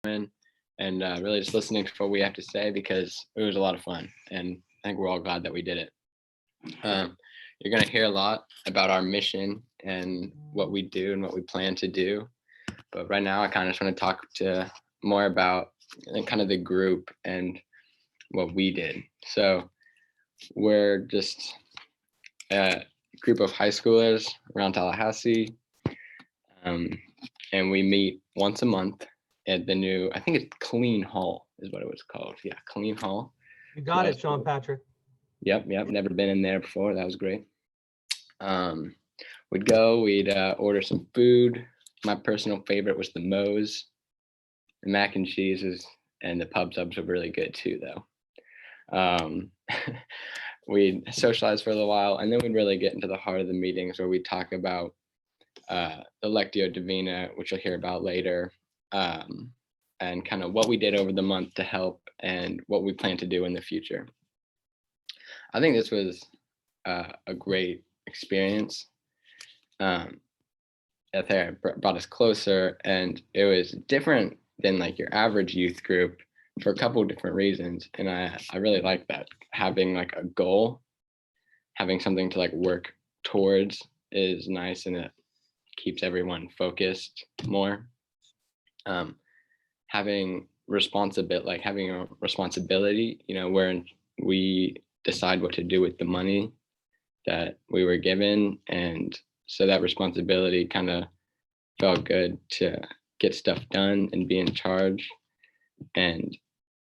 in and really just listening to what we have to say, because it was a lot of fun. And I think we're all glad that we did it. You're going to hear a lot about our mission and what we do and what we plan to do. But right now, I kind of just want to talk to more about kind of the group and what we did. So we're just a group of high schoolers around Tallahassee. And we meet once a month at the new, I think it's Clean Hall is what it was called. Yeah, Clean Hall. You got it, Sean Patrick. Yep. Never been in there before. That was great. We'd go, we'd order some food. My personal favorite was the Moe's. The mac and cheese and the pub subs were really good too, though. We'd socialize for a little while, and then we'd really get into the heart of the meetings where we'd talk about the Lectio Divina, which you'll hear about later, and kind of what we did over the month to help and what we plan to do in the future. I think this was a great experience. I think it brought us closer, and it was different than like your average youth group for a couple of different reasons. And I really like that, having like a goal, having something to like work towards is nice, and it keeps everyone focused more. Having a responsibility, where we decide what to do with the money that we were given. And so that responsibility kind of felt good to get stuff done and be in charge. And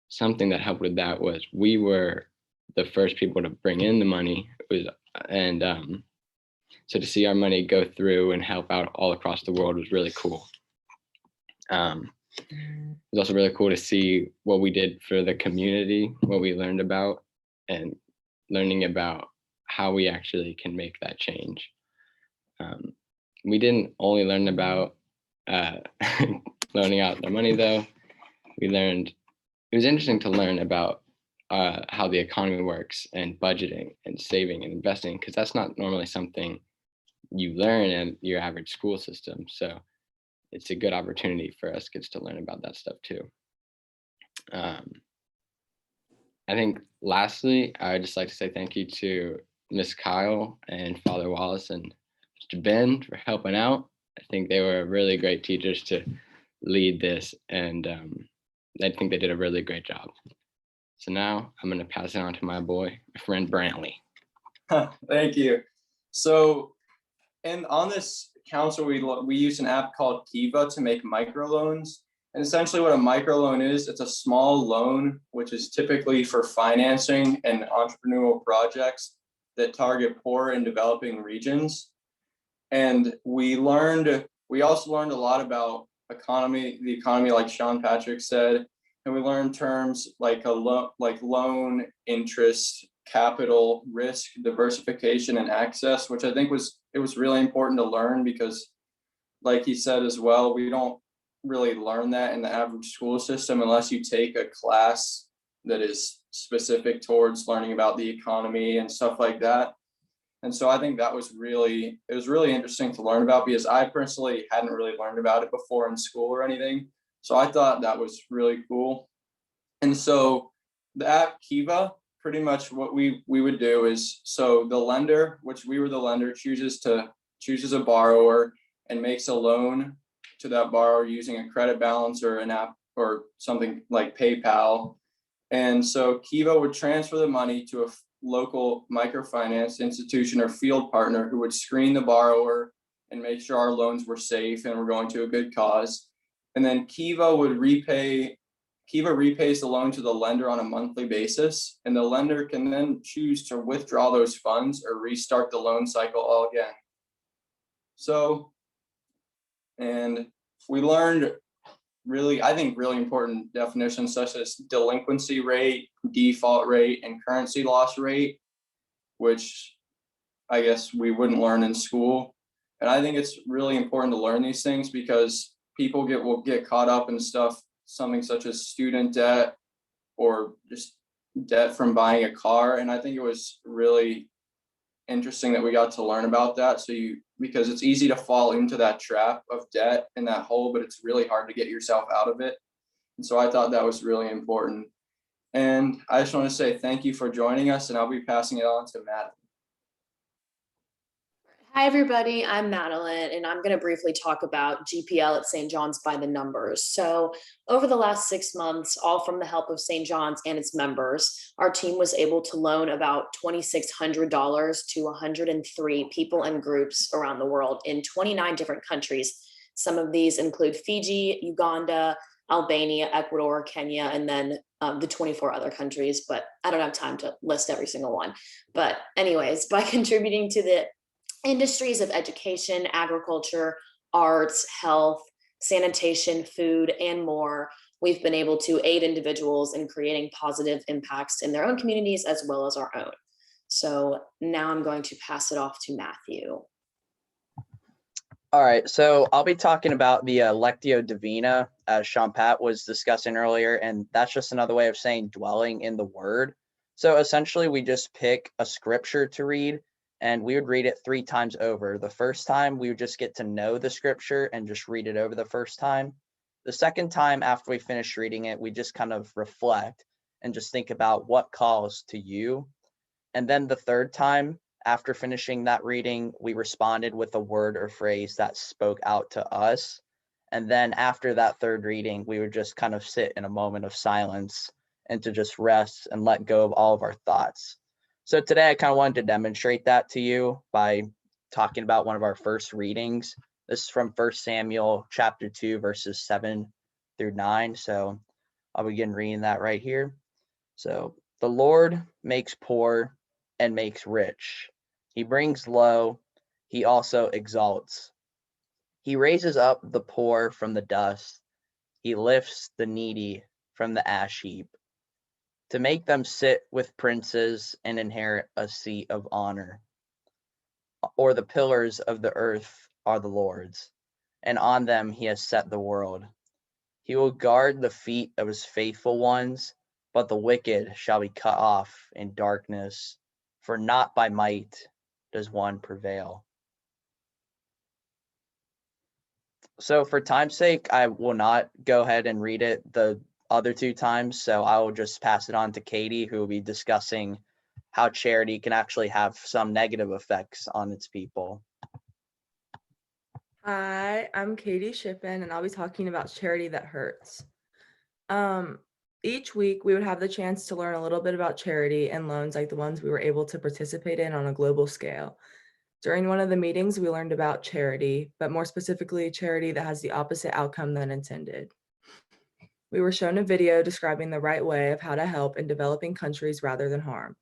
something that helped with that was we were the first people to bring in the money. So to see our money go through and help out all across the world was really cool. It was also really cool to see what we did for the community, what we learned about, and learning about how we actually can make that change. We didn't only learn about loaning out their money, though. It was interesting to learn about how the economy works and budgeting and saving and investing, because that's not normally something you learn in your average school system. So it's a good opportunity for us kids to learn about that stuff too. I think lastly, I'd just like to say thank you to Miss Kyle and Father Wallace and Mr. Ben for helping out. I think they were really great teachers to lead this, and I think they did a really great job. So now I'm going to pass it on to my boy, my friend Brantley. Thank you. So, and on this council, we use an app called Kiva to make microloans. And essentially what a microloan is, it's a small loan, which is typically for financing and entrepreneurial projects that target poor and developing regions. And we also learned a lot about the economy, like Sean Patrick said, and we learned terms like loan, interest, capital, risk, diversification, and access, which I think was really important to learn, because like he said as well, we don't really learn that in the average school system unless you take a class that is specific towards learning about the economy and stuff like that. And so I think it was really interesting to learn about, because I personally hadn't really learned about it before in school or anything. So I thought that was really cool. And so the app Kiva, pretty much what we would do is, so the lender, which we were the lender, chooses a borrower and makes a loan to that borrower using a credit balance or an app or something like PayPal. And so Kiva would transfer the money to a local microfinance institution or field partner who would screen the borrower and make sure our loans were safe and were going to a good cause. And then Kiva repays the loan to the lender on a monthly basis, and the lender can then choose to withdraw those funds or restart the loan cycle all again. So, and we learned really important definitions such as delinquency rate, default rate, and currency loss rate, which I guess we wouldn't learn in school. And I think it's really important to learn these things, because people will get caught up in stuff, something such as student debt or just debt from buying a car. And I think it was really interesting that we got to learn about that. Because it's easy to fall into that trap of debt and that hole, but it's really hard to get yourself out of it. And so I thought that was really important. And I just want to say thank you for joining us, and I'll be passing it on to Matt. Hi, everybody. I'm Madeline, and I'm going to briefly talk about GPL at St. John's by the numbers. So over the last 6 months, all from the help of St. John's and its members, our team was able to loan about $2,600 to 103 people and groups around the world in 29 different countries. Some of these include Fiji, Uganda, Albania, Ecuador, Kenya, and then the 24 other countries, but I don't have time to list every single one. But anyways, by contributing to the industries of education, agriculture, arts, health, sanitation, food, and more, we've been able to aid individuals in creating positive impacts in their own communities as well as our own. So now I'm going to pass it off to Matthew. All right, so I'll be talking about the Lectio Divina, as Sean Pat was discussing earlier, and that's just another way of saying dwelling in the word. So essentially, we just pick a scripture to read, and we would read it 3 times over. The first time, we would just get to know the scripture and just read it over the first time. The second time, after we finish reading it, we just kind of reflect and just think about what calls to you. And then the third time, after finishing that reading, we responded with a word or phrase that spoke out to us. And then after that third reading, we would just kind of sit in a moment of silence and to just rest and let go of all of our thoughts. So today I kind of wanted to demonstrate that to you by talking about one of our first readings. This is from 1 Samuel chapter 2, verses 7 through 9. So I'll begin reading that right here. So the Lord makes poor and makes rich. He brings low, he also exalts. He raises up the poor from the dust. He lifts the needy from the ash heap, to make them sit with princes and inherit a seat of honor. Or the pillars of the earth are the Lord's, and on them he has set the world. He will guard the feet of his faithful ones, but the wicked shall be cut off in darkness, for not by might does one prevail. So for time's sake, I will not go ahead and read it the other 2 times. So I will just pass it on to Katie, who will be discussing how charity can actually have some negative effects on its people. Hi, I'm Katie Shippen, and I'll be talking about charity that hurts. Each week, we would have the chance to learn a little bit about charity and loans like the ones we were able to participate in on a global scale. During one of the meetings, we learned about charity, but more specifically, charity that has the opposite outcome than intended. We were shown a video describing the right way of how to help in developing countries rather than harm.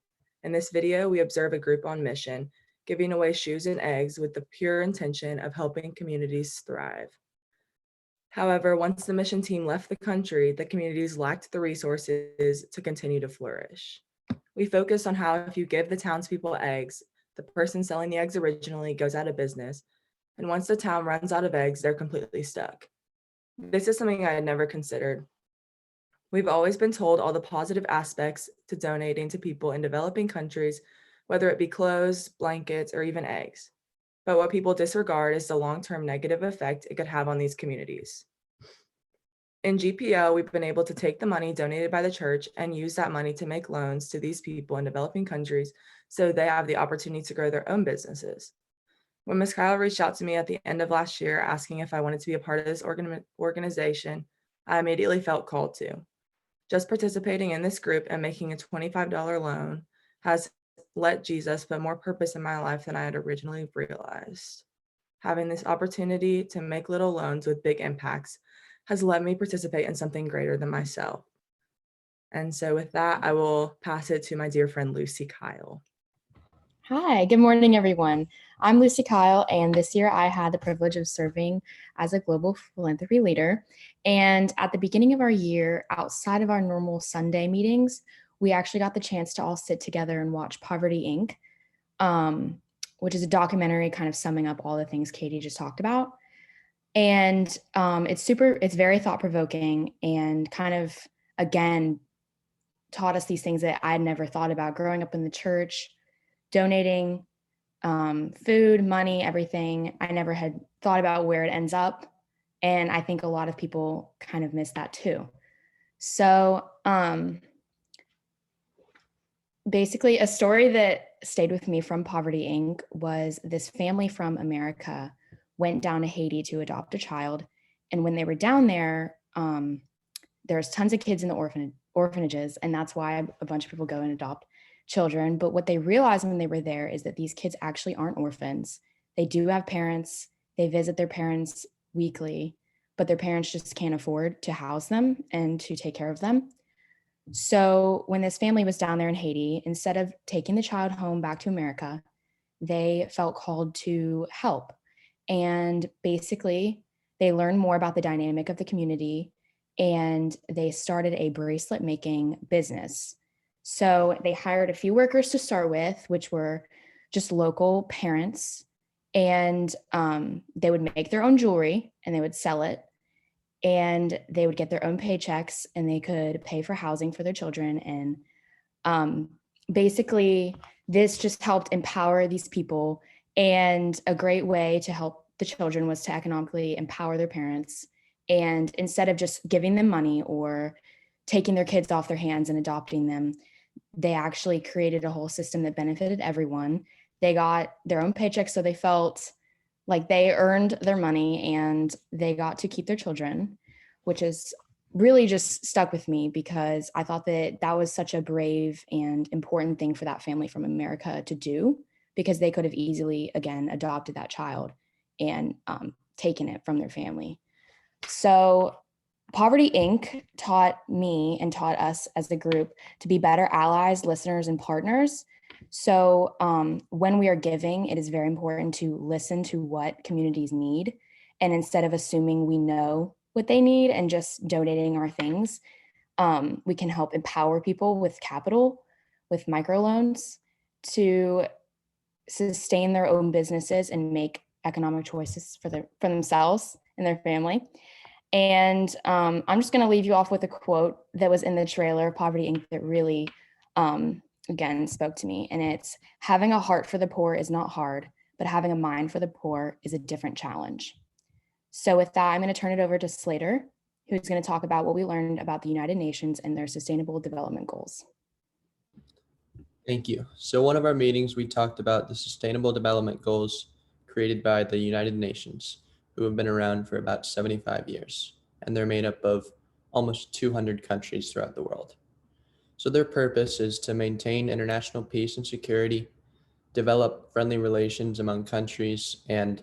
In this video, we observe a group on mission, giving away shoes and eggs with the pure intention of helping communities thrive. However, once the mission team left the country, the communities lacked the resources to continue to flourish. We focused on how if you give the townspeople eggs, the person selling the eggs originally goes out of business, and once the town runs out of eggs, they're completely stuck. This is something I had never considered. We've always been told all the positive aspects to donating to people in developing countries, whether it be clothes, blankets, or even eggs. But what people disregard is the long-term negative effect it could have on these communities. In GPL, we've been able to take the money donated by the church and use that money to make loans to these people in developing countries so they have the opportunity to grow their own businesses. When Ms. Kyle reached out to me at the end of last year asking if I wanted to be a part of this organization, I immediately felt called to. Just participating in this group and making a $25 loan has let Jesus put more purpose in my life than I had originally realized. Having this opportunity to make little loans with big impacts has let me participate in something greater than myself. And so with that, I will pass it to my dear friend, Lucy Kyle. Hi, good morning, everyone. I'm Lucy Kyle, and this year I had the privilege of serving as a Global Philanthropy Leader. And at the beginning of our year, outside of our normal Sunday meetings, we actually got the chance to all sit together and watch Poverty, Inc., which is a documentary kind of summing up all the things Katie just talked about. And it's very thought-provoking and kind of, again, taught us these things that I'd never thought about growing up in the church, donating food, money, everything. I never had thought about where it ends up. And I think a lot of people kind of miss that too. So basically, a story that stayed with me from Poverty Inc. was this family from America went down to Haiti to adopt a child. And when they were down there, there's tons of kids in the orphanages, and that's why a bunch of people go and adopt children. But what they realized when they were there is that these kids actually aren't orphans. They do have parents. They visit their parents weekly, but their parents just can't afford to house them and to take care of them. So when this family was down there in Haiti, instead of taking the child home back to America, they felt called to help. And basically, they learned more about the dynamic of the community, and they started a bracelet making business. So they hired a few workers to start with, which were just local parents, and they would make their own jewelry and they would sell it, and they would get their own paychecks, and they could pay for housing for their children. And basically, this just helped empower these people. And a great way to help the children was to economically empower their parents. And instead of just giving them money or taking their kids off their hands and adopting them, they actually created a whole system that benefited everyone. They got their own paychecks, so they felt like they earned their money and they got to keep their children, which is really just stuck with me because I thought that that was such a brave and important thing for that family from America to do, because they could have easily, again, adopted that child and taken it from their family. So Poverty Inc. taught me and taught us as a group to be better allies, listeners, and partners. So when we are giving, it is very important to listen to what communities need. And instead of assuming we know what they need and just donating our things, we can help empower people with capital, with microloans, to sustain their own businesses and make economic choices for themselves and their family. And I'm just going to leave you off with a quote that was in the trailer, Poverty Inc., that really, again, spoke to me. And it's, "Having a heart for the poor is not hard, but having a mind for the poor is a different challenge." So with that, I'm going to turn it over to Slater, who's going to talk about what we learned about the United Nations and their Sustainable Development Goals. Thank you. So one of our meetings, we talked about the Sustainable Development Goals created by the United Nations, who have been around for about 75 years, and they're made up of almost 200 countries throughout the world. So their purpose is to maintain international peace and security, develop friendly relations among countries, and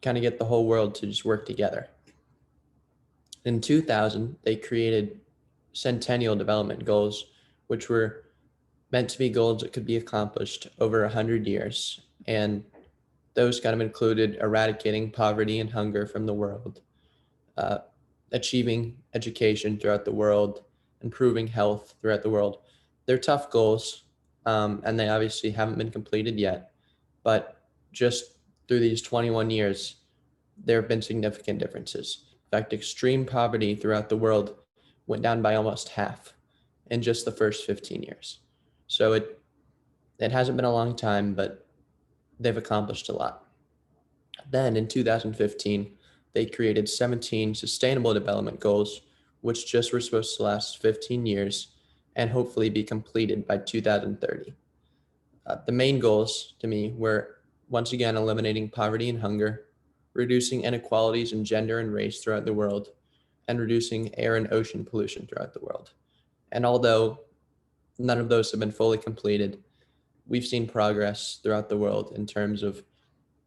kind of get the whole world to just work together. In 2000, they created Centennial Development Goals, which were meant to be goals that could be accomplished over 100 years. And those kind of included eradicating poverty and hunger from the world, achieving education throughout the world, improving health throughout the world. They're tough goals, and they obviously haven't been completed yet. But just through these 21 years, there have been significant differences. In fact, extreme poverty throughout the world went down by almost half in just the first 15 years. So it hasn't been a long time, but they've accomplished a lot. Then in 2015, they created 17 Sustainable Development Goals, which just were supposed to last 15 years and hopefully be completed by 2030. The main goals to me were, once again, eliminating poverty and hunger, reducing inequalities in gender and race throughout the world, and reducing air and ocean pollution throughout the world. And although none of those have been fully completed, we've seen progress throughout the world in terms of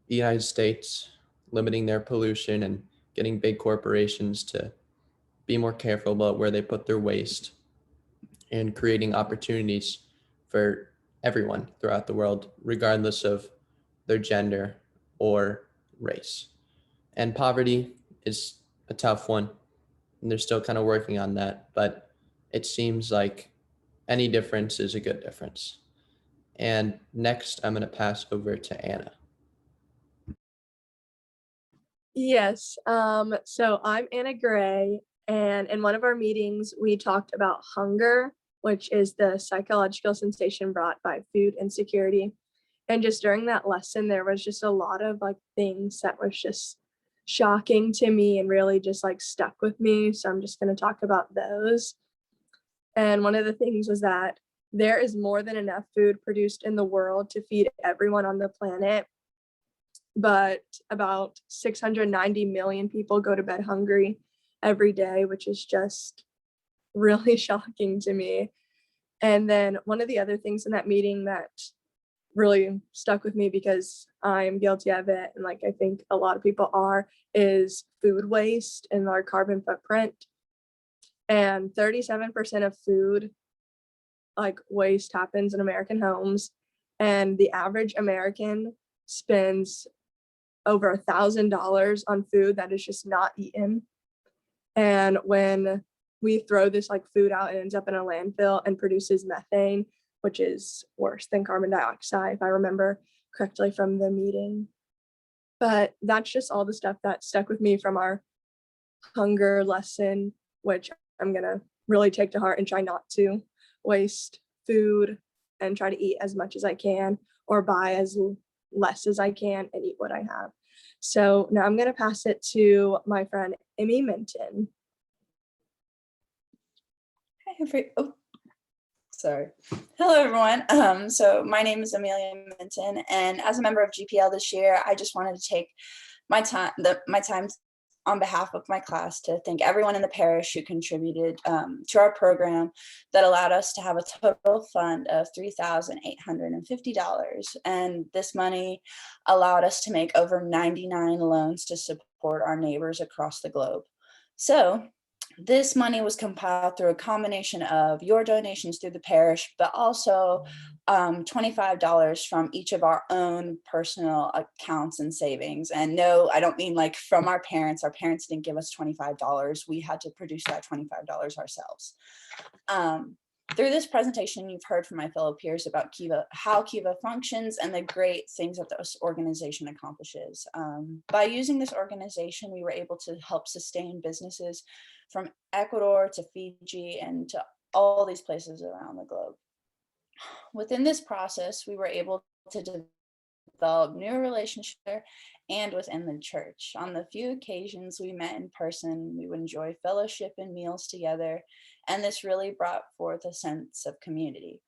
the United States limiting their pollution and getting big corporations to be more careful about where they put their waste, and creating opportunities for everyone throughout the world, regardless of their gender or race. And poverty is a tough one, and they're still kind of working on that, but it seems like any difference is a good difference. And next, I'm going to pass over to Anna. Yes, so I'm Anna Gray, and in one of our meetings, we talked about hunger, which is the psychological sensation brought by food insecurity. And just during that lesson, there was just a lot of things that was just shocking to me and really just stuck with me. So I'm just going to talk about those. And one of the things was that there is more than enough food produced in the world to feed everyone on the planet, but about 690 million people go to bed hungry every day, which is just really shocking to me. And then one of the other things in that meeting that really stuck with me, because I'm guilty of it, and like I think a lot of people are, is food waste and our carbon footprint. And 37% of food like waste happens in American homes, and the average American spends over $1,000 on food that is just not eaten. And when we throw this like food out, it ends up in a landfill and produces methane, which is worse than carbon dioxide, if I remember correctly from the meeting. But that's just all the stuff that stuck with me from our hunger lesson, which I'm gonna really take to heart and try not to waste food and try to eat as much as I can, or buy as less as I can and eat what I have. So now I'm gonna pass it to my friend Amelia Minton. Sorry. Hello, everyone. So my name is Amelia Minton, and as a member of GPL this year, I just wanted to take my time on behalf of my class to thank everyone in the parish who contributed to our program that allowed us to have a total fund of $3,850. And this money allowed us to make over 99 loans to support our neighbors across the globe. So this money was compiled through a combination of your donations through the parish, but also $25 from each of our own personal accounts and savings. And no, I don't mean like from our parents. Our parents didn't give us $25. We had to produce that $25 ourselves. Through this presentation, you've heard from my fellow peers about Kiva, how Kiva functions and the great things that this organization accomplishes. By using this organization, we were able to help sustain businesses from Ecuador to Fiji and to all these places around the globe. Within this process, we were able to develop new relationships and within the church. On the few occasions we met in person, we would enjoy fellowship and meals together, and this really brought forth a sense of community.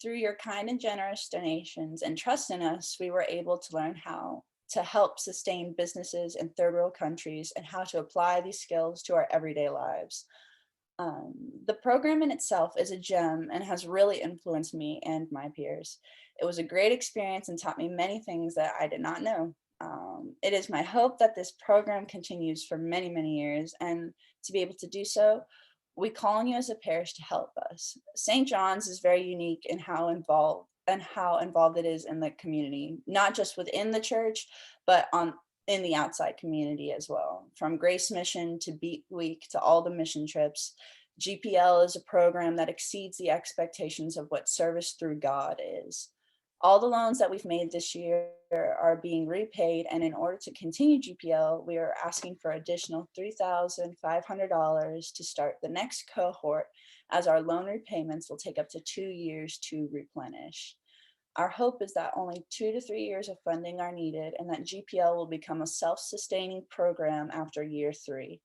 Through your kind and generous donations and trust in us, we were able to learn how to help sustain businesses in third world countries and how to apply these skills to our everyday lives. The program in itself is a gem and has really influenced me and my peers. It was a great experience and taught me many things that I did not know. It is my hope that this program continues for many, many years, and to be able to do so, we call on you as a parish to help us. St. John's is very unique in how involved it is in the community, not just within the church, but in the outside community as well. From Grace Mission to Beat Week to all the mission trips, GPL is a program that exceeds the expectations of what service through God is. All the loans that we've made this year are being repaid, and in order to continue GPL, we are asking for additional $3,500 to start the next cohort, as our loan repayments will take up to 2 years to replenish. Our hope is that only 2 to 3 years of funding are needed, and that GPL will become a self-sustaining program after year 3.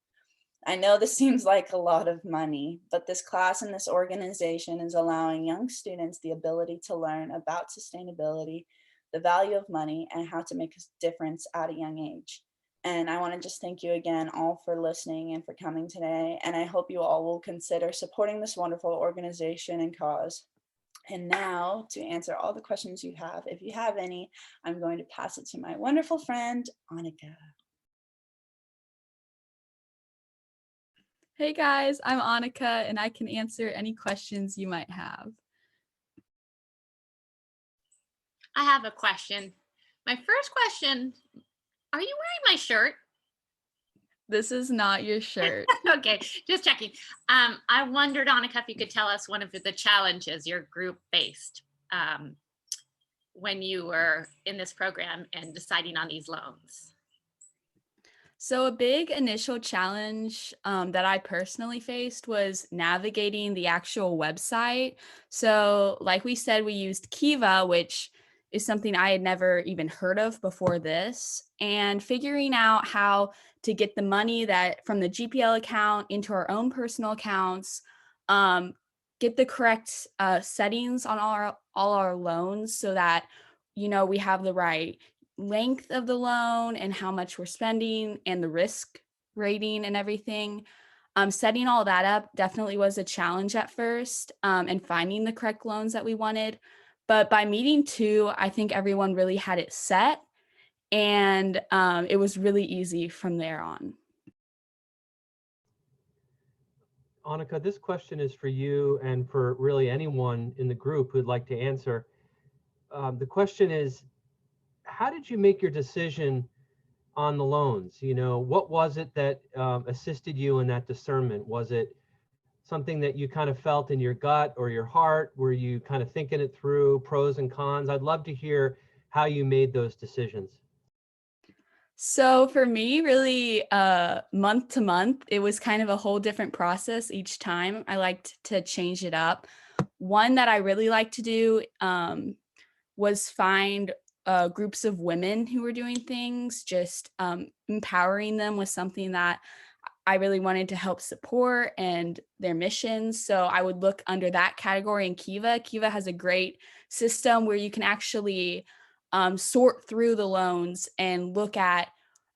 I know this seems like a lot of money, but this class and this organization is allowing young students the ability to learn about sustainability, the value of money, and how to make a difference at a young age. And I want to just thank you again all for listening and for coming today. And I hope you all will consider supporting this wonderful organization and cause. And now, to answer all the questions you have, if you have any, I'm going to pass it to my wonderful friend, Annika. Hey guys, I'm Annika, and I can answer any questions you might have. I have a question. My first question, are you wearing my shirt? This is not your shirt. Okay, just checking. I wondered, Annika, if you could tell us one of the challenges your group faced when you were in this program and deciding on these loans. So a big initial challenge that I personally faced was navigating the actual website. So like we said, we used Kiva, which is something I had never even heard of before this, and figuring out how to get the money that from the GPL account into our own personal accounts get the correct settings on all our loans so that, we have the right length of the loan and how much we're spending and the risk rating and everything. Setting all that up definitely was a challenge at first, and finding the correct loans that we wanted. But by meeting 2, I think everyone really had it set, and it was really easy from there on. Annika, this question is for you and for really anyone in the group who'd like to answer. The question is, how did you make your decision on the loans? What was it that assisted you in that discernment? Was it something that you kind of felt in your gut or your heart? Were you kind of thinking it through, pros and cons? I'd love to hear how you made those decisions. So for me, really, month to month, it was kind of a whole different process each time. I liked to change it up. One that I really like to do was find groups of women who were doing things, just empowering them with something that I really wanted to help support and their missions. So I would look under that category in Kiva. Kiva has a great system where you can actually sort through the loans and look at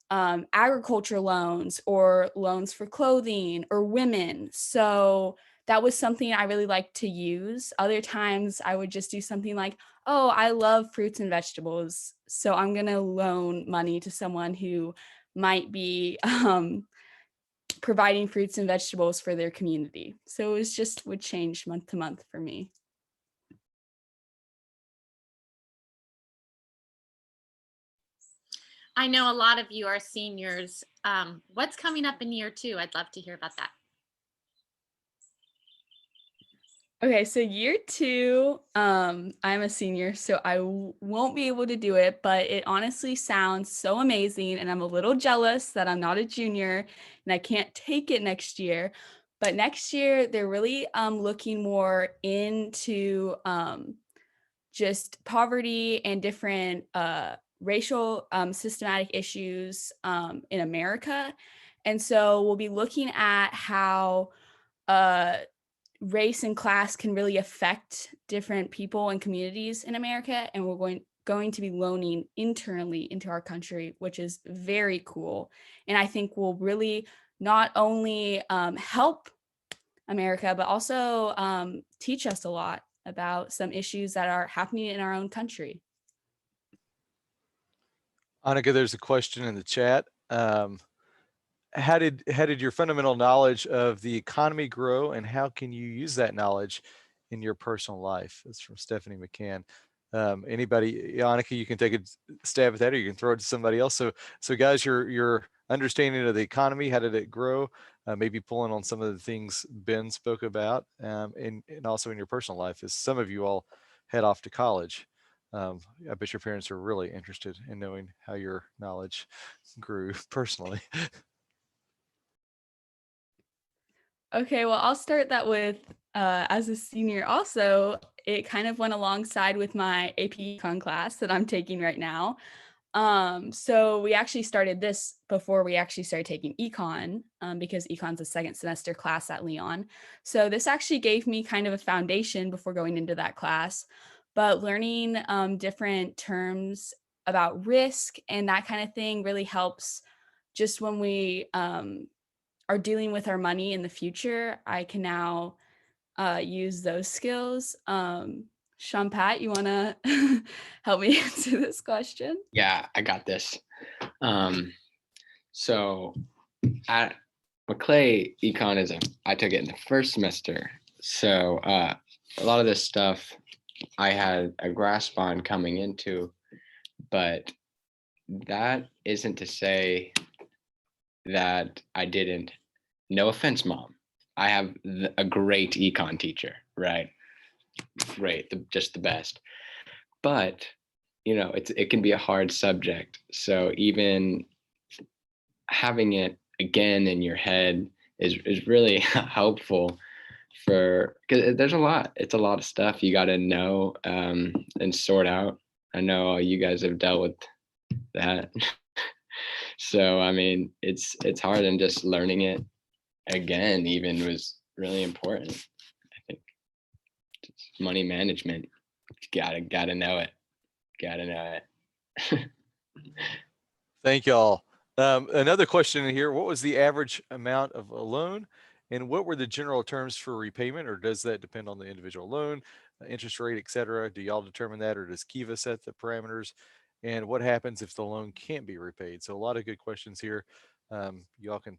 agriculture loans or loans for clothing or women. So that was something I really liked to use. Other times I would just do something like, oh, I love fruits and vegetables, so I'm going to loan money to someone who might be providing fruits and vegetables for their community. So it was just would change month to month for me. I know a lot of you are seniors. What's coming up in year 2? I'd love to hear about that. Okay, so year 2, I'm a senior, so I won't be able to do it, but it honestly sounds so amazing, and I'm a little jealous that I'm not a junior and I can't take it next year. But next year, they're really looking more into just poverty and different racial systematic issues in America. And so we'll be looking at how race and class can really affect different people and communities in America. And we're going to be loaning internally into our country, which is very cool. And I think will really not only help America, but also teach us a lot about some issues that are happening in our own country. Annika, there's a question in the chat. How did your fundamental knowledge of the economy grow, and how can you use that knowledge in your personal life? That's from Stephanie McCann. Anybody, Annika, you can take a stab at that, or you can throw it to somebody else. So guys, your understanding of the economy, how did it grow? Maybe pulling on some of the things Ben spoke about, and also in your personal life, as some of you all head off to college. I bet your parents are really interested in knowing how your knowledge grew personally. Okay, well, I'll start that with, as a senior also, it kind of went alongside with my AP Econ class that I'm taking right now. So we actually started this before we actually started taking Econ, because Econ's a second semester class at Leon. So this actually gave me kind of a foundation before going into that class, but learning different terms about risk and that kind of thing really helps just when we are dealing with our money in the future. I can now use those skills. Sean Pat, you want to help me answer this question? Yeah, I got this. So at Maclay, Econ I took it in the first semester. So a lot of this stuff I had a grasp on coming into, but that isn't to say that I didn't. No offense, Mom. I have a great econ teacher, right? Great, just the best. But it can be a hard subject. So even having it again in your head is really helpful because there's a lot. It's a lot of stuff you got to know and sort out. I know you guys have dealt with that. So I mean, it's hard, and just learning it again even was really important. I think just money management. Gotta know it. Gotta know it. Thank y'all. Another question in here, what was the average amount of a loan and what were the general terms for repayment, or does that depend on the individual loan, interest rate, et cetera? Do y'all determine that, or does Kiva set the parameters? And what happens if the loan can't be repaid? So a lot of good questions here. Y'all can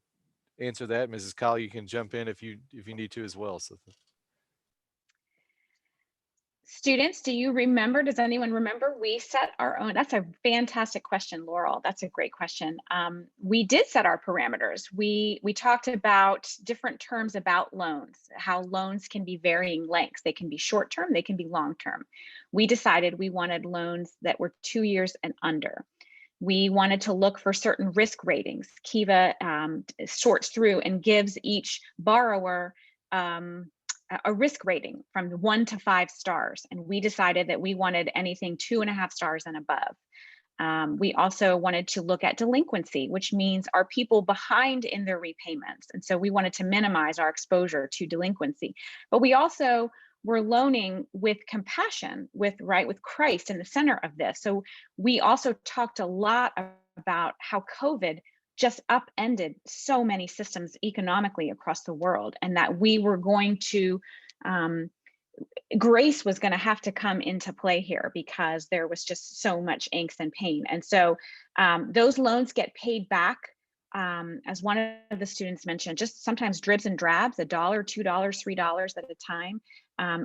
answer that. Mrs. Kyle, you can jump in if you need to as well. So Students, do you remember, does anyone remember, we set our own? That's a fantastic question, Laurel. That's a great question. We did set our parameters. We talked about different terms about loans, how loans can be varying lengths. They can be short-term, they can be long-term. We decided we wanted loans that were 2 years and under. We wanted to look for certain risk ratings. Kiva sorts through and gives each borrower a risk rating from 1 to 5 stars. And we decided that we wanted anything 2.5 stars and above. We also wanted to look at delinquency, which means are people behind in their repayments? And so we wanted to minimize our exposure to delinquency. But we also were loaning with compassion, with Christ in the center of this. So we also talked a lot about how COVID just upended so many systems economically across the world, and that we were going to, grace was going to have to come into play here because there was just so much angst and pain. And so those loans get paid back, as one of the students mentioned, just sometimes dribs and drabs, $1, $2, $3 at a time.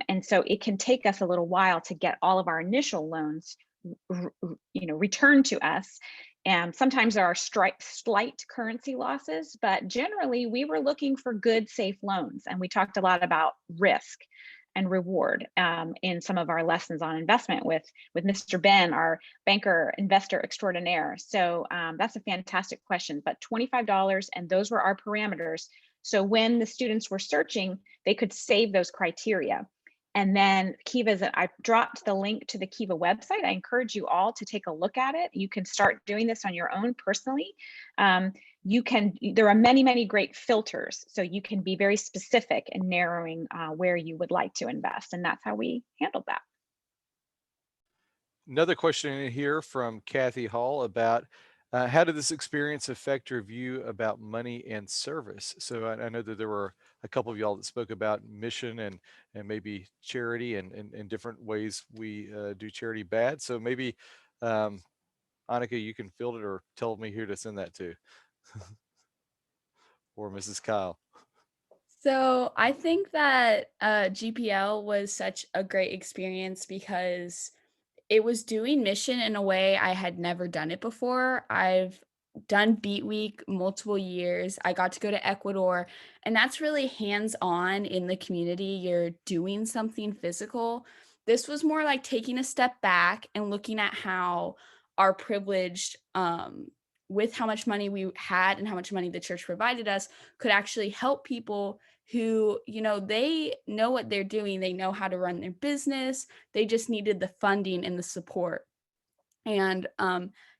And so it can take us a little while to get all of our initial loans returned to us. And sometimes there are slight currency losses, but generally we were looking for good, safe loans. And we talked a lot about risk and reward in some of our lessons on investment with Mr. Ben, our banker investor extraordinaire. So that's a fantastic question, but $25, and those were our parameters. So when the students were searching, they could save those criteria. And then Kiva's, I dropped the link to the Kiva website. I encourage you all to take a look at it. You can start doing this on your own personally. There are many, many great filters. So you can be very specific in narrowing where you would like to invest. And that's how we handled that. another question in here from Kathy Hall about how did this experience affect your view about money and service? So I know that there were a couple of y'all that spoke about mission and maybe charity and different ways we do charity bad. So maybe Annika, you can field it or tell me who to send that to. Or Mrs. Kyle. So I think that GPL was such a great experience because it was doing mission in a way I had never done it before. I've done Beat Week multiple years. I got to go to Ecuador, and that's really hands-on in the community. You're doing something physical. This was more like taking a step back and looking at how our privileged, with how much money we had and how much money the church provided us, could actually help people who, they know what they're doing. They know how to run their business. They just needed the funding and the support. And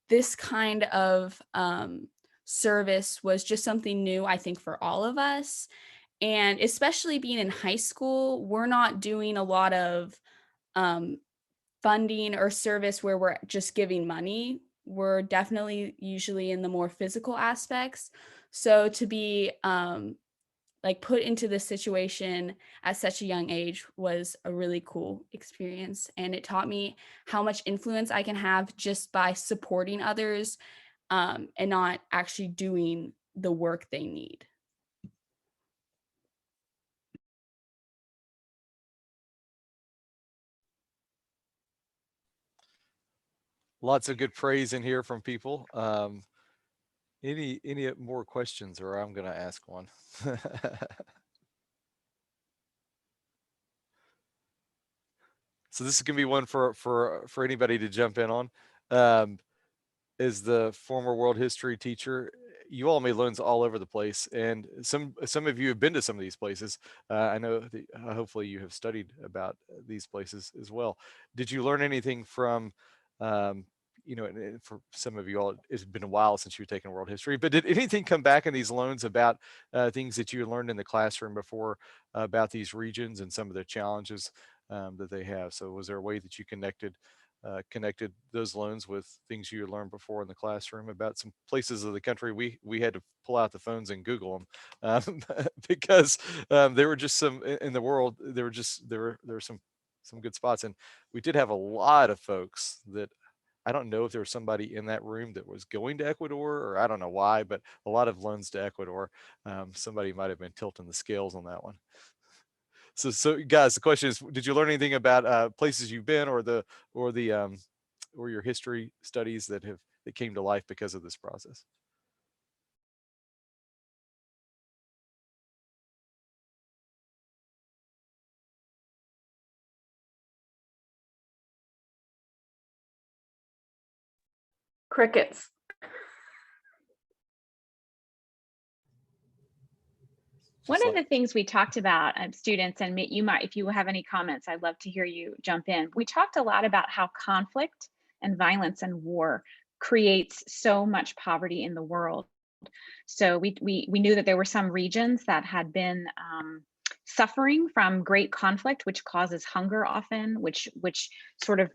this kind of service was just something new, I think, for all of us. And especially being in high school, we're not doing a lot of funding or service where we're just giving money. We're definitely usually in the more physical aspects. So to be put into this situation at such a young age was a really cool experience. And it taught me how much influence I can have just by supporting others and not actually doing the work they need. Lots of good praise in here from people. Any more questions, or I'm going to ask one. So this is going to be one for anybody to jump in on. As the former world history teacher, you all made loans all over the place, and some of you have been to some of these places. I know that, hopefully you have studied about these places as well. Did you learn anything from you know, and for some of you all, it's been a while since you've taken world history, but did anything come back in these loans about things that you learned in the classroom before about these regions and some of the challenges that they have? So was there a way that you connected those loans with things you had learned before in the classroom about some places of the country we had to pull out the phones and Google them because there were just some in the world, there were some good spots, and we did have a lot of folks that I don't know if there was somebody in that room that was going to Ecuador, or I don't know why, but a lot of loans to Ecuador. Somebody might have been tilting the scales on that one. So guys, the question is, did you learn anything about places you've been, or your history studies that came to life because of this process? Crickets. One of the things we talked about, students, and you might, if you have any comments, I'd love to hear you jump in. We talked a lot about how conflict and violence and war creates so much poverty in the world. So we knew that there were some regions that had been suffering from great conflict, which causes hunger often, which sort of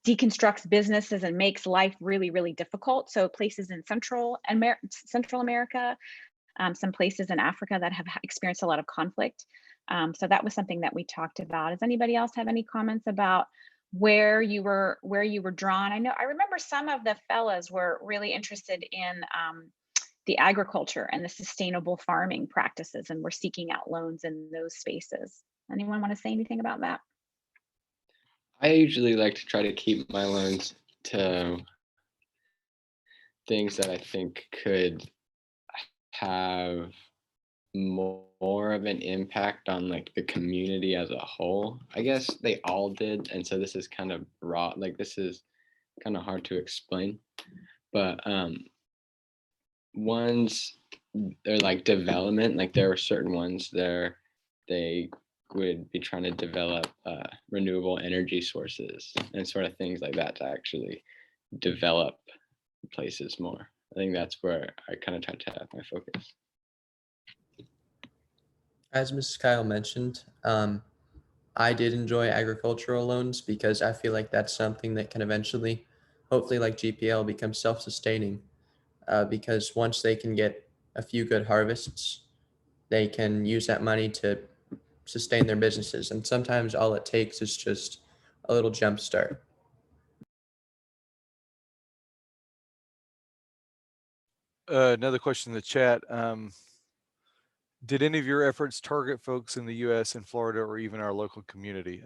deconstructs businesses and makes life really, really difficult. So places in Central America, some places in Africa that have experienced a lot of conflict. So that was something that we talked about. Does anybody else have any comments about where you were drawn? I remember some of the fellows were really interested in the agriculture and the sustainable farming practices, and we're seeking out loans in those spaces. Anyone want to say anything about that? I usually like to try to keep my loans to things that I think could have more of an impact on like the community as a whole. I guess they all did, and so this is kind of raw, like this is kind of hard to explain, but ones they're like development, like there were certain ones there they would be trying to develop renewable energy sources and sort of things like that to actually develop places more. I think that's where I kind of try to have my focus. As Mrs. Kyle mentioned, I did enjoy agricultural loans because I feel like that's something that can eventually, hopefully like GPL, become self-sustaining. Because once they can get a few good harvests, they can use that money to sustain their businesses. And sometimes all it takes is just a little jump start. Another question in the chat. Did any of your efforts target folks in the US and Florida or even our local community?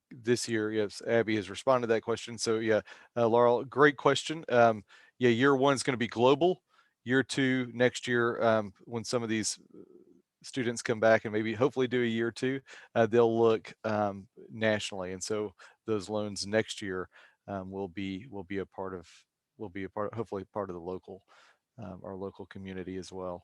This year, yes, Abby has responded to that question. So yeah, Laurel, great question. Yeah, year one is going to be global. Year two, next year, when some of these students come back and maybe hopefully do a year two, they'll look nationally. And so those loans next year will be a part of hopefully part of the local, our local community as well.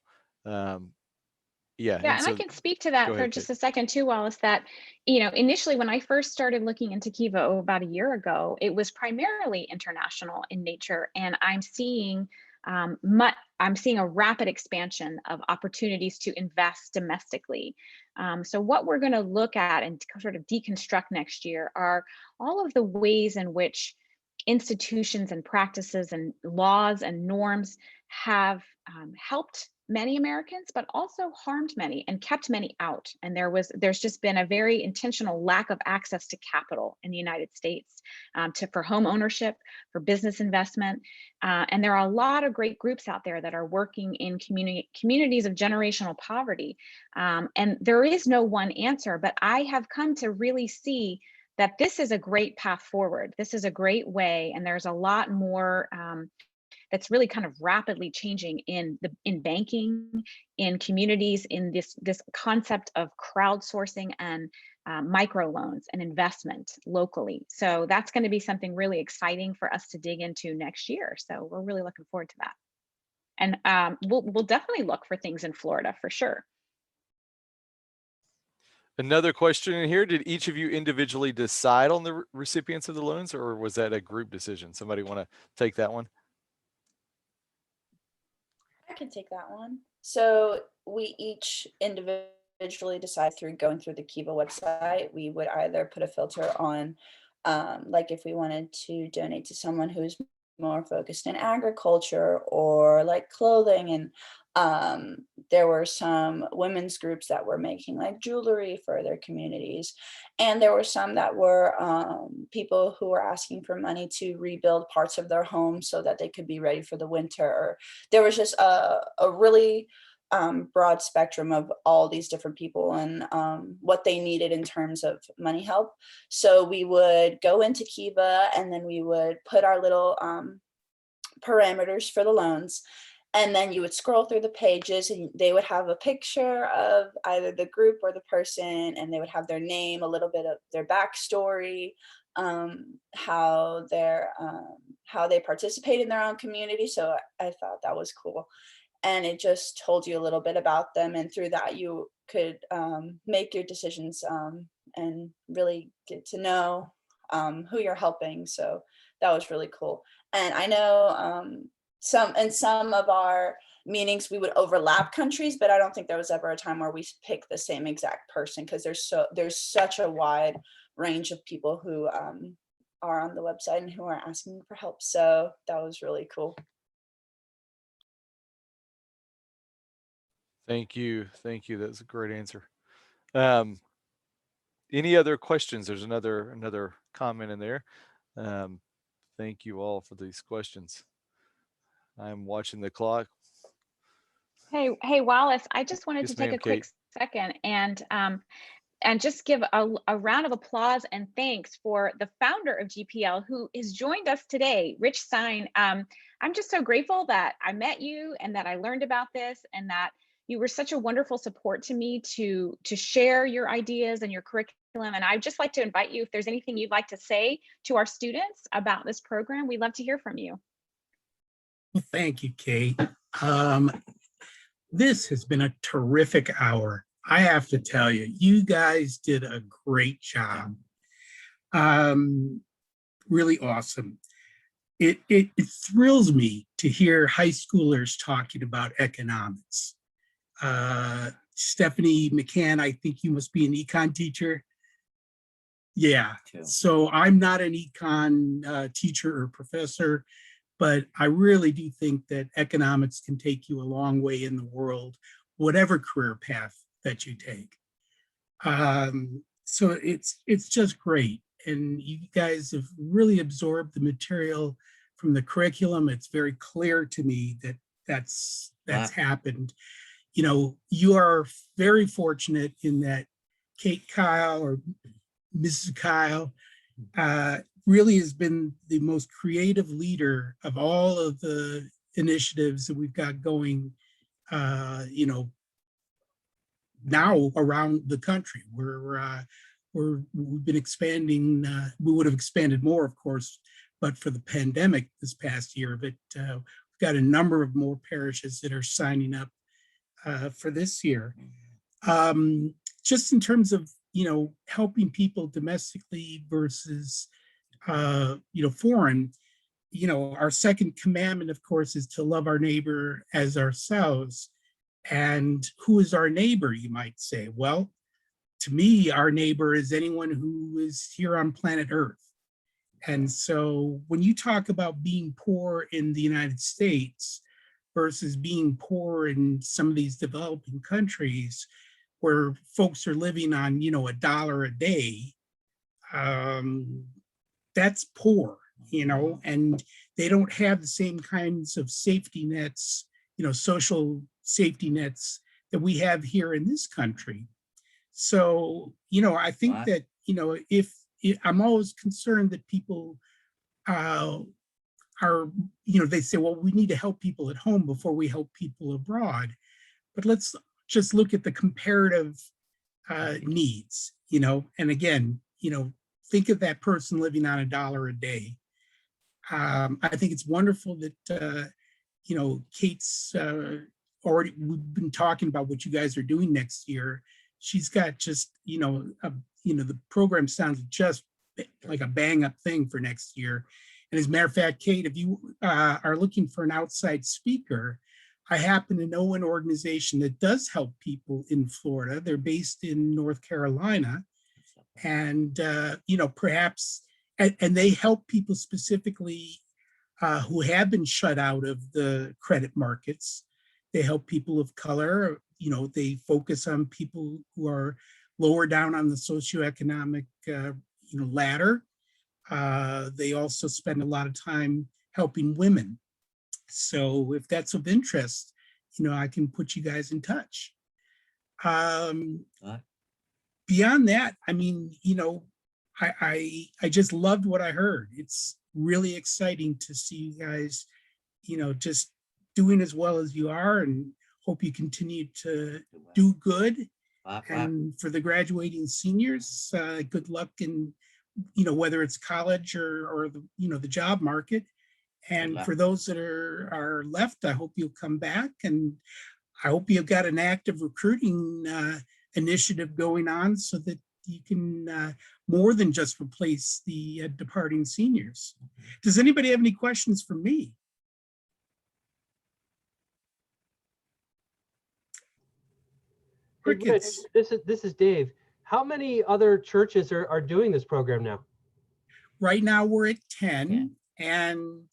Yeah, and so I can speak to that for just a second too, Wallace, that, initially when I first started looking into Kiva about a year ago, it was primarily international in nature. And I'm seeing a rapid expansion of opportunities to invest domestically. So what we're going to look at and sort of deconstruct next year are all of the ways in which institutions and practices and laws and norms have helped many Americans, but also harmed many and kept many out. And there's just been a very intentional lack of access to capital in the United States, for home ownership, for business investment. And there are a lot of great groups out there that are working in communities of generational poverty. And there is no one answer, but I have come to really see that this is a great path forward. This is a great way, and there's a lot more that's really kind of rapidly changing in banking, in communities, in this concept of crowdsourcing and microloans and investment locally. So that's going to be something really exciting for us to dig into next year. So we're really looking forward to that. And we'll definitely look for things in Florida for sure. Another question in here, did each of you individually decide on the recipients of the loans, or was that a group decision? Somebody want to take that one? I can take that one. So we each individually decide through going through the Kiva website. We would either put a filter on, like if we wanted to donate to someone who's more focused in agriculture or like clothing, and there were some women's groups that were making like jewelry for their communities, and there were some that were people who were asking for money to rebuild parts of their homes so that they could be ready for the winter. Or there was just a really broad spectrum of all these different people and what they needed in terms of money help. So we would go into Kiva and then we would put our little parameters for the loans. And then you would scroll through the pages and they would have a picture of either the group or the person, and they would have their name, a little bit of their backstory, how they participate in their own community. So I thought that was cool. And it just told you a little bit about them. And through that, you could make your decisions and really get to know who you're helping. So that was really cool. And I know some of our meetings, we would overlap countries, but I don't think there was ever a time where we picked the same exact person, because there's such a wide range of people who are on the website and who are asking for help. So that was really cool. Thank you. Thank you. That's a great answer. Any other questions? There's another comment in there. Thank you all for these questions. I'm watching the clock. Hey, Wallace, I just wanted Yes, to take ma'am, a quick Kate. second and just give a round of applause and thanks for the founder of GPL, who has joined us today, Rich Stein. I'm just so grateful that I met you and that I learned about this, and that you were such a wonderful support to me to share your ideas and your curriculum. And I'd just like to invite you, if there's anything you'd like to say to our students about this program, we'd love to hear from you. Well, thank you, Kate. This has been a terrific hour. I have to tell you, you guys did a great job. Really awesome. It thrills me to hear high schoolers talking about economics. Stephanie McCann, I think you must be an econ teacher. Yeah, so I'm not an econ teacher or professor, but I really do think that economics can take you a long way in the world, whatever career path that you take. So it's just great. And you guys have really absorbed the material from the curriculum. It's very clear to me that that's happened. You know, you are very fortunate in that Kate Kyle, or Mrs. Kyle, really has been the most creative leader of all of the initiatives that we've got going, you know, now around the country. We've been expanding. We would have expanded more, of course, but for the pandemic this past year. But we've got a number of more parishes that are signing up for this year. Just in terms of, you know, helping people domestically versus, you know, foreign, you know, our second commandment, of course, is to love our neighbor as ourselves. And who is our neighbor, you might say? Well, to me, our neighbor is anyone who is here on planet Earth. And so when you talk about being poor in the United States versus being poor in some of these developing countries where folks are living on, you know, $1 a day, that's poor, you know, and they don't have the same kinds of safety nets, you know, social safety nets that we have here in this country. So, you know, I think that, you know, if I'm always concerned that people are, you know, they say, well, we need to help people at home before we help people abroad. But let's just look at the comparative needs, you know, and again, you know, think of that person living on $1 a day. I think it's wonderful that, you know, Kate's already, we've been talking about what you guys are doing next year. she's got just, the program sounds just like a bang up thing for next year. And as a matter of fact, Kate, if you are looking for an outside speaker, I happen to know an organization that does help people in Florida. They're based in North Carolina. And, perhaps, and they help people specifically who have been shut out of the credit markets. They help people of color. They focus on people who are lower down on the socioeconomic ladder. They also spend a lot of time helping women. So if that's of interest, I can put you guys in touch. Beyond that, I just loved what I heard. It's really exciting to see you guys, just doing as well as you are, and hope you continue to do good. And for the graduating seniors, good luck in, whether it's college or the job market. And for those that are left, I hope you'll come back, and I hope you've got an active recruiting initiative going on so that you can more than just replace the departing seniors. Does anybody have any questions for me? Hey, Rich, this is Dave. How many other churches are doing this program now? Right now we're at 10, and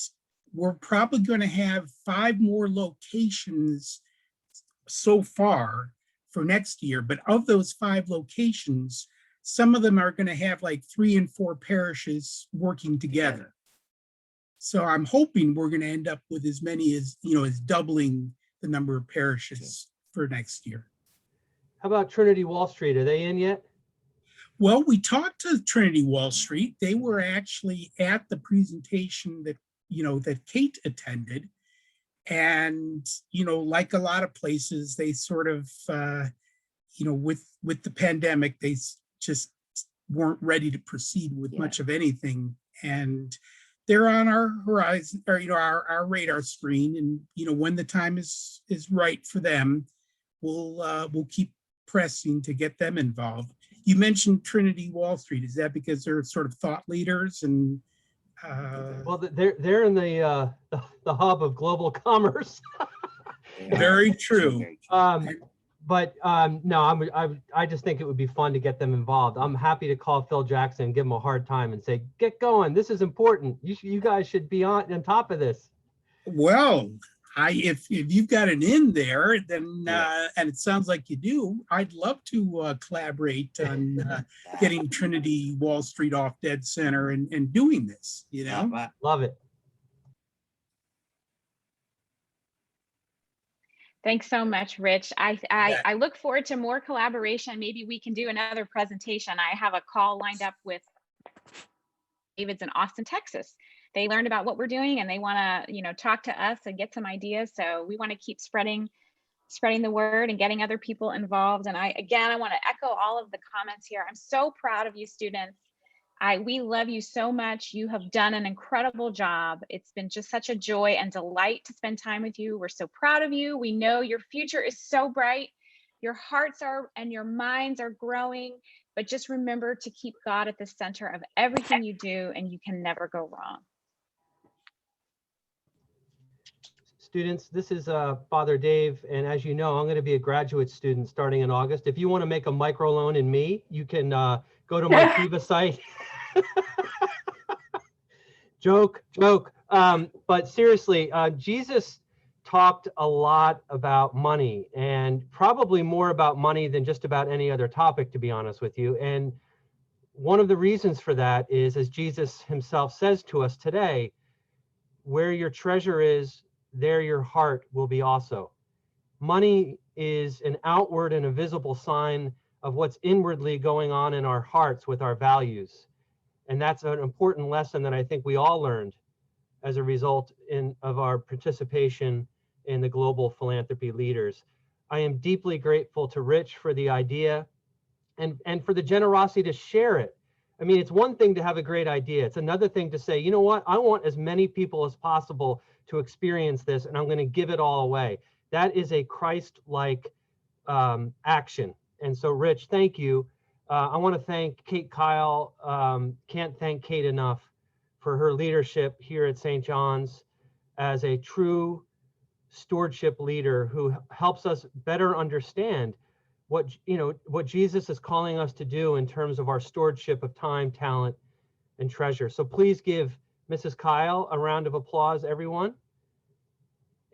we're probably going to have 5 more locations so far for next year. But of those 5 locations, some of them are going to have like 3 and 4 parishes working together. So I'm hoping we're going to end up with as many as, as doubling the number of parishes for next year. How about Trinity Wall Street? Are they in yet? Well, we talked to Trinity Wall Street. They were actually at the presentation that, that Kate attended. And, like a lot of places, they sort of, with the pandemic, they just weren't ready to proceed with much of anything. And they're on our horizon, or, our radar screen. And, when the time is right for them, we'll keep pressing to get them involved. You mentioned Trinity Wall Street. Is that because they're sort of thought leaders and well, they're in the hub of global commerce. Very true. But no, I just think it would be fun to get them involved. I'm happy to call Phil Jackson and give him a hard time and say, get going. This is important. You guys should be on top of this. Well, if you've got an in there, then and it sounds like you do, I'd love to collaborate on getting Trinity Wall Street off dead center and doing this. Love it. Thanks so much, Rich. I look forward to more collaboration. Maybe we can do another presentation. I have a call lined up with David's in Austin, Texas. They learned about what we're doing and they want to, talk to us and get some ideas. So we want to keep spreading the word and getting other people involved. And I want to echo all of the comments here. I'm so proud of you students. We love you so much. You have done an incredible job. It's been just such a joy and delight to spend time with you. We're so proud of you. We know your future is so bright. Your hearts and your minds are growing, but just remember to keep God at the center of everything you do, and you can never go wrong. Students, this is Father Dave, and as you know, I'm going to be a graduate student starting in August. If you want to make a microloan in me, you can go to my Kiva site. Joke. But seriously, Jesus talked a lot about money, and probably more about money than just about any other topic, to be honest with you. And one of the reasons for that is, as Jesus himself says to us today, where your treasure is, there your heart will be also. Money is an outward and a visible sign of what's inwardly going on in our hearts with our values. And that's an important lesson that I think we all learned as a result of our participation in the Global Philanthropy Leaders. I am deeply grateful to Rich for the idea and for the generosity to share it. I mean, it's one thing to have a great idea. It's another thing to say, you know what, I want as many people as possible to experience this, and I'm going to give it all away. That is a Christ-like action. And so, Rich, thank you. I want to thank Kate Kyle. Can't thank Kate enough for her leadership here at St. John's as a true stewardship leader who helps us better understand what Jesus is calling us to do in terms of our stewardship of time, talent, and treasure. So please give Mrs. Kyle a round of applause, everyone.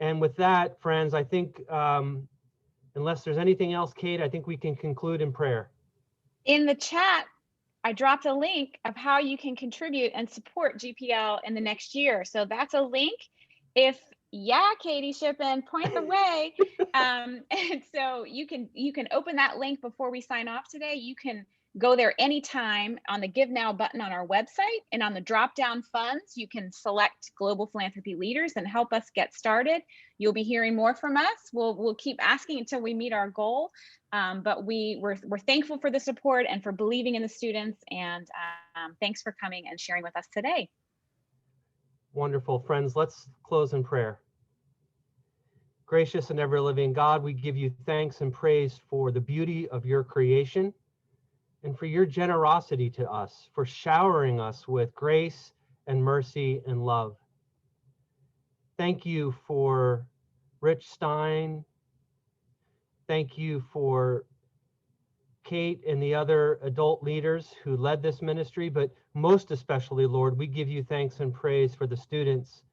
And with that, friends, I think unless there's anything else, Kate, I think we can conclude in prayer. In the chat, I dropped a link of how you can contribute and support GPL in the next year. So that's a link. Katie Shippen, point the way. And so you can open that link before we sign off today. You can go there anytime on the Give Now button on our website, and on the drop down funds, you can select Global Philanthropy Leaders and help us get started. You'll be hearing more from us. We'll keep asking until we meet our goal. But we're thankful for the support and for believing in the students. And thanks for coming and sharing with us today. Wonderful, friends. Let's close in prayer. Gracious and ever living God, we give you thanks and praise for the beauty of your creation and for your generosity to us, for showering us with grace and mercy and love. Thank you for Rich Stein. Thank you for Kate and the other adult leaders who led this ministry, but most especially, Lord, we give you thanks and praise for the students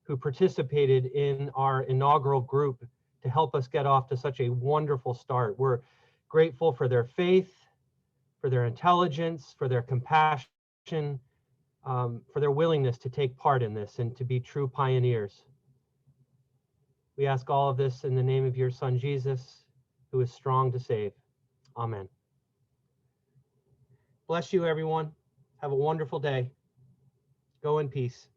who participated in our inaugural group to help us get off to such a wonderful start. We're grateful for their faith, for their intelligence, for their compassion, for their willingness to take part in this and to be true pioneers. We ask all of this in the name of your Son, Jesus, who is strong to save. Amen. Bless you, everyone. Have a wonderful day. Go in peace.